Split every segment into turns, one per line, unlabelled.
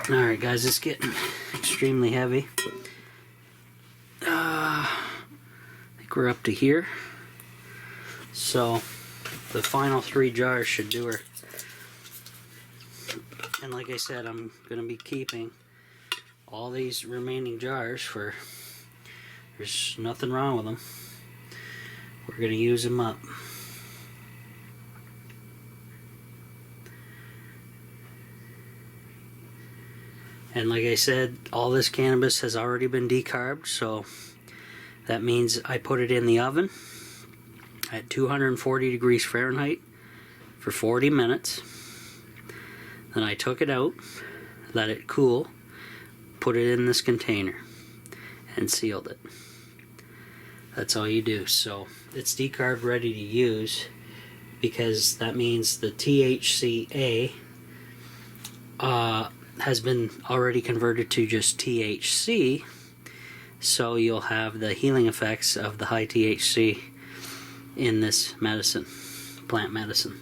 Alright guys, it's getting extremely heavy. I think we're up to here. So the final 3 jars should do her. And like I said, I'm going to be keeping all these remaining jars for, there's nothing wrong with them. We're going to use them up. And like I said, all this cannabis has already been decarbed, so that means I put it in the oven at 240 degrees Fahrenheit for 40 minutes. Then I took it out, let it cool, put it in this container, and sealed it. That's all you do. So it's decarbed, ready to use, because that means the THCA has been already converted to just THC, so you'll have the healing effects of the high THC in this medicine, plant medicine.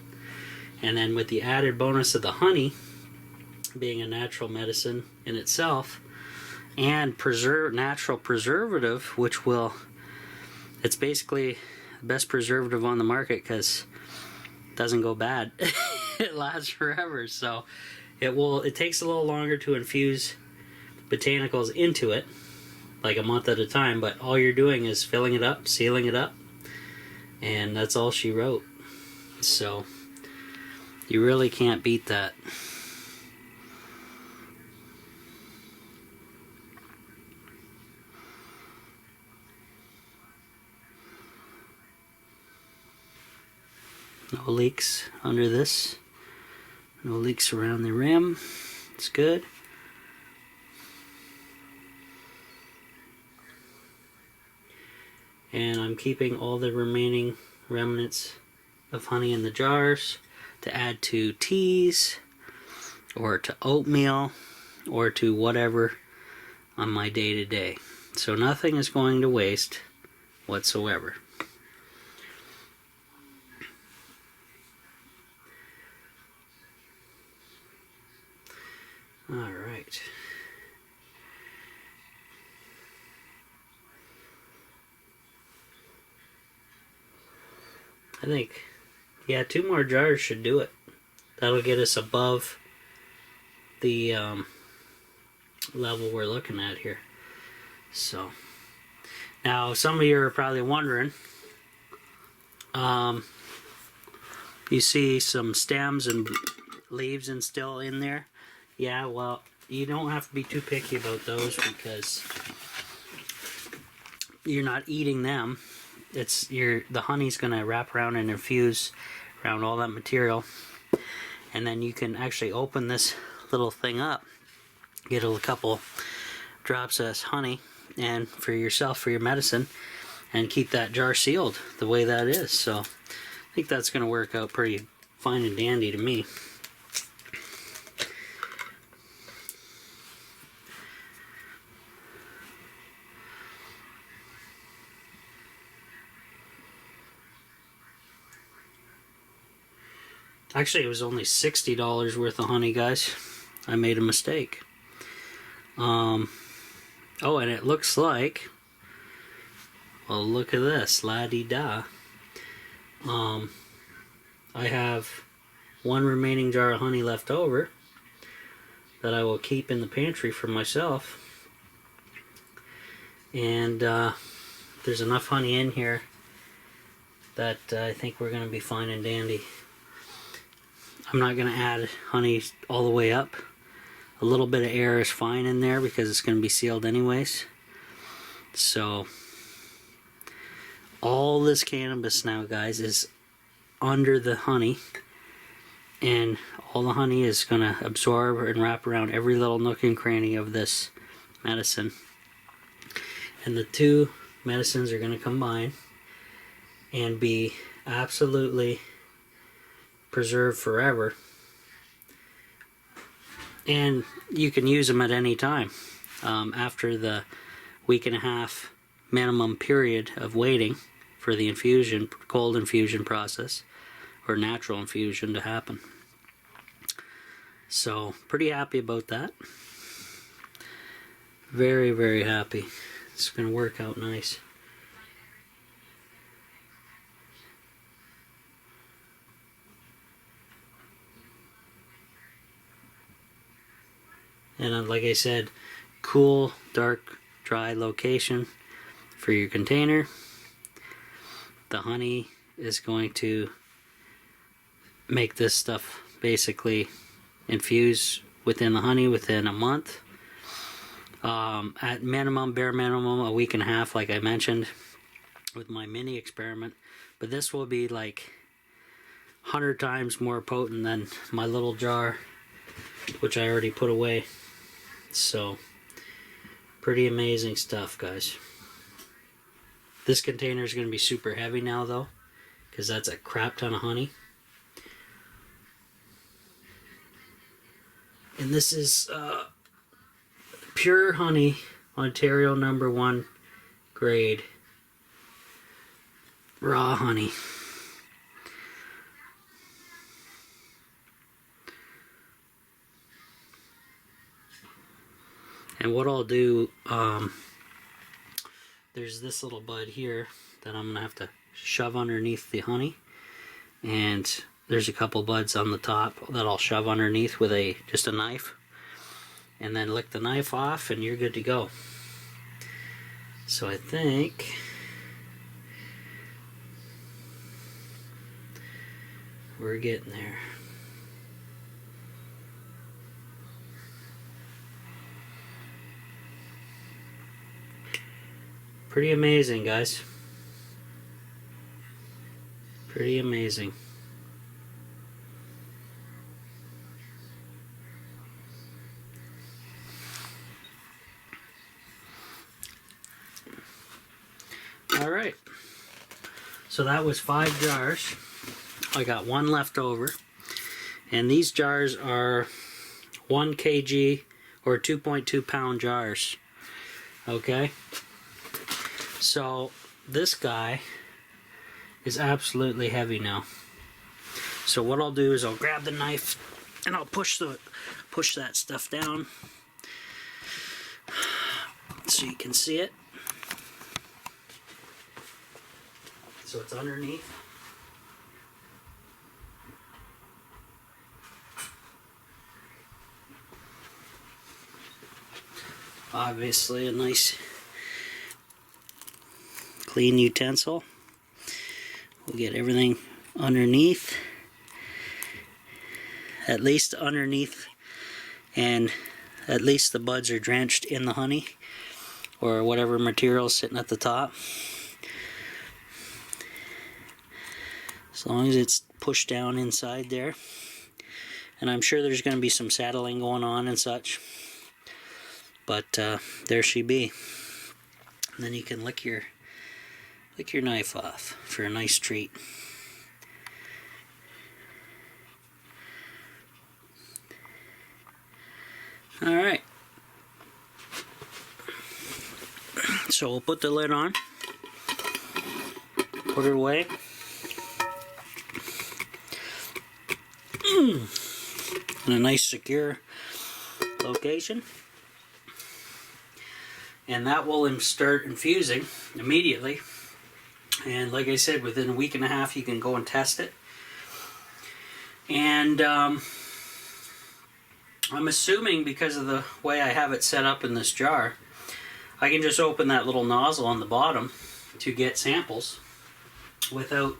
And then with the added bonus of the honey being a natural medicine in itself, and natural preservative, which will, it's basically the best preservative on the market because it doesn't go bad. It lasts forever. So it takes a little longer to infuse botanicals into it, like a month at a time, but all you're doing is filling it up, sealing it up, and that's all she wrote. So you really can't beat that. No leaks under this. No leaks around the rim. It's good. And I'm keeping all the remaining remnants of honey in the jars to add to teas or to oatmeal or to whatever on my day-to-day. So nothing is going to waste whatsoever. Alright. I think, yeah, 2 more jars should do it. That'll get us above the level we're looking at here. So, now some of you are probably wondering, you see some stems and leaves and still in there. Yeah, well, you don't have to be too picky about those because you're not eating them. The honey's going to wrap around and infuse around all that material, and then you can actually open this little thing up, get a couple drops of honey, and for yourself, for your medicine, and keep that jar sealed the way that is. So I think that's going to work out pretty fine and dandy to me. Actually, it was only $60 worth of honey, guys. I made a mistake. Oh, and it looks like, well, look at this, la-di-da. I have 1 remaining jar of honey left over that I will keep in the pantry for myself. And there's enough honey in here that I think we're going to be fine and dandy. I'm not going to add honey all the way up. A little bit of air is fine in there because it's going to be sealed anyways. So all this cannabis now, guys, is under the honey, and all the honey is going to absorb and wrap around every little nook and cranny of this medicine. And the 2 medicines are going to combine and be absolutely preserved forever, and you can use them at any time after the 1.5 week minimum period of waiting for the infusion, cold infusion process. or natural infusion to happen. So pretty happy about that. Very, very happy. It's going to work out nice. And like I said, cool, dark, dry location for your container. The honey is going to make this stuff basically infuse within the honey within a month. At minimum, bare minimum, a week and a half, like I mentioned with my mini experiment. But this will be like 100 times more potent than my little jar, which I already put away. So, pretty amazing stuff, guys. This container is going to be super heavy now, though, because that's a crap ton of honey. And this is pure honey, Ontario #1 grade, raw honey. And what I'll do, there's this little bud here that I'm going to have to shove underneath the honey. And there's a couple buds on the top that I'll shove underneath with just a knife. And then lick the knife off and you're good to go. So I think we're getting there. Pretty amazing, guys. Pretty amazing. Alright, so that was 5 jars. I got 1 left over. And these jars are 1 kg or 2.2 pound jars. Okay? So this guy is absolutely heavy now. So what I'll do is I'll grab the knife and I'll push that stuff down so you can see it. So it's underneath. Obviously a nice clean utensil. We'll get everything underneath, at least underneath, and at least the buds are drenched in the honey or whatever material is sitting at the top. As long as it's pushed down inside there. And I'm sure there's going to be some saddling going on and such. But there she be. And then you can lick your knife off for a nice treat. Alright. So we'll put the lid on. Put it away. In a nice secure location, and that will start infusing immediately. And like I said, within a week and a half you can go and test it. And I'm assuming, because of the way I have it set up in this jar, I can just open that little nozzle on the bottom to get samples without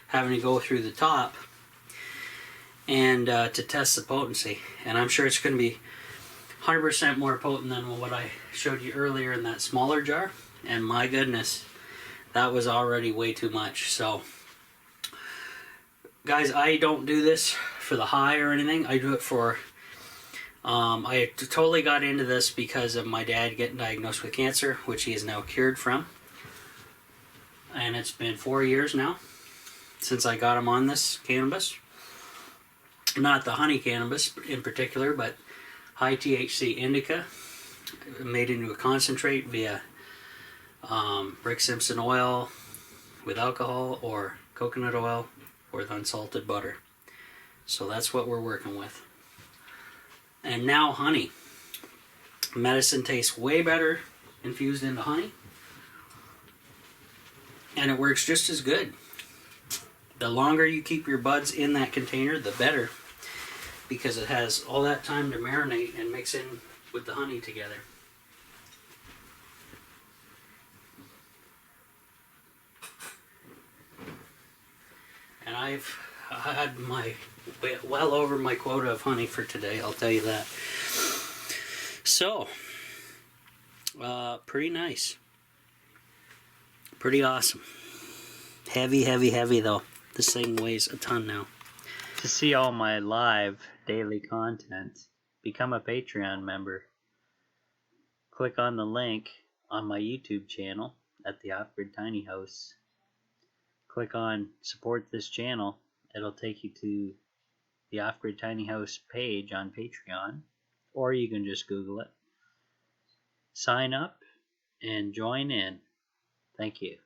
having to go through the top. And to test the potency. And I'm sure it's going to be 100% more potent than what I showed you earlier in that smaller jar. And my goodness, that was already way too much. So, guys, I don't do this for the high or anything. I do it for... I totally got into this because of my dad getting diagnosed with cancer, which he is now cured from. And it's been 4 years now since I got him on this cannabis. Not the honey cannabis in particular, but high THC indica made into a concentrate via Rick Simpson oil with alcohol or coconut oil with unsalted butter. So that's what we're working with. And now honey. Medicine tastes way better infused into honey. And it works just as good. The longer you keep your buds in that container, the better. Because it has all that time to marinate and mix in with the honey together. And I've had my well over my quota of honey for today, I'll tell you that. So, pretty nice. Pretty awesome. Heavy, heavy, heavy though. This thing weighs a ton now.
To see all my live daily content, become a Patreon member. Click on the link on my YouTube channel at the Off-Grid Tiny House. Click on support this channel. It'll take you to the Off-Grid Tiny House page on Patreon, or you can just Google it. Sign up and join in. Thank you.